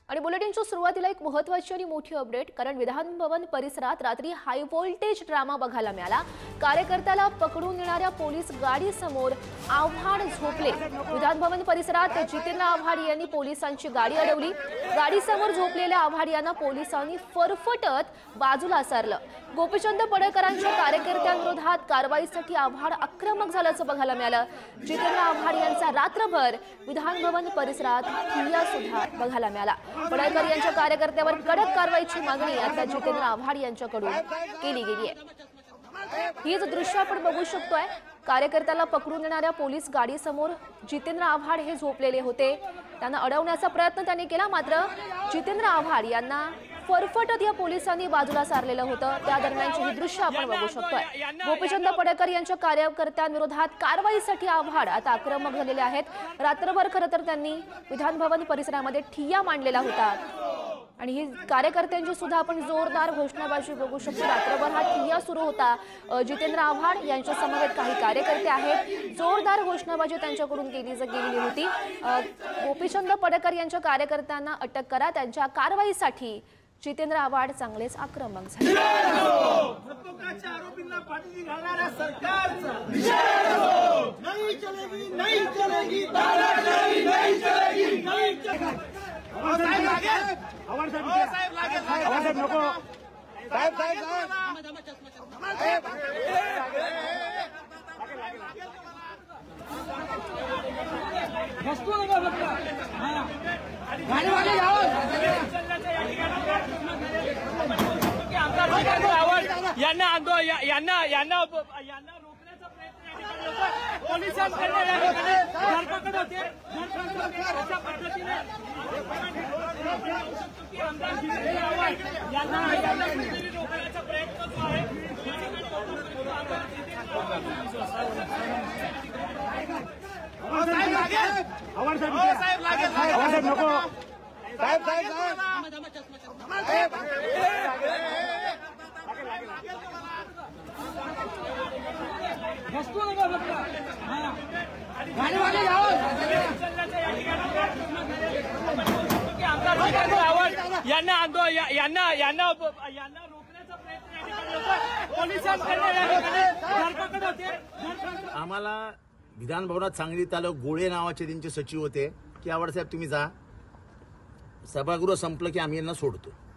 आणि बुलेटिनच्या सुरुवातीला एक महत्त्वाची आणि मोठी अपडेट, कारण विधान भवन परिसरात रात्री हाय व्होल्टेज ड्रामा बघायला मिळाला। कार्यकर्त्याला पकडून नेणाऱ्या पोलीस गाडीसमोर आव्हाड झोपले। विधान भवन परिसरात जितेंद्र आव्हाड यांनी पोलिसांची गाडी अडवली। गाडीसमोर झोपलेल्या आव्हाड यांना पोलिसांनी फरफटत बाजूला सारलं। गोपीचंद पडळकरांच्या कार्यकर्त्यांविरोधात कारवाईसाठी आव्हाड आक्रमक झाल्याचं बघायला मिळालं। जितेंद्र आव्हाड यांचा रात्रभर विधान भवन परिसरात ठिय्या सुद्धा बघायला मिळाला। पडळकर यांच्या कार्यकर्त्यावर कडक कारवाईची मागणी आता जितेंद्र आव्हाड यांच्याकडून केली गेली आहे। हीच दृश्य आपण बघू शकतोय। कार्यकर्त्याला पकडून नेणाऱ्या पोलीस गाडीसमोर जितेंद्र आव्हाड हे झोपलेले होते। त्यांना अडवण्याचा प्रयत्न त्यांनी केला, मात्र जितेंद्र आव्हाड यांना फरफटत या पोलिसांनी बाजूला सारलेलं होतं। त्या दरम्यानची ही दृश्य आपण बघू शकतोय। गोपीचंद पडळकर यांच्या कार्यकर्त्यांविरोधात कारवाईसाठी आव्हाड आता आक्रमक झालेले आहेत। रात्रभर खरं तर त्यांनी विधान भवन परिसरामध्ये ठिय्या मांडलेला होता आणि ही कार्यकर्त्यांची सुद्धा आपण जोरदार घोषणाबाजी बघू शकतो। रात्रभर हा ठिय्या सुरू होता। जितेंद्र आव्हाड यांच्या समवेत काही कार्यकर्ते आहेत। जोरदार घोषणाबाजी त्यांच्याकडून केलेली होती। गोपीचंद पडळकर यांच्या कार्यकर्त्यांना अटक करा, त्यांच्या कारवाईसाठी जितेंद्र आव्हाड चांगलेच आक्रमक झाले। यांना रोखण्याचा प्रयत्न पोलिसांकडे धरपकड होते। अशा पद्धतीने आमदार जितेंद्र आव्हाड यांना रोखण्याचा प्रयत्न जो आहे। यांना रोखण्याचा प्रयत्न पोलिसांकडे धरपकड होते। आम्हाला विधान भवनात सांगलीत आलं। गोळे नावाचे त्यांचे सचिव होते की आव्हाड साहेब तुम्ही जा, सभागृह संपलं की आम्ही यांना सोडतो।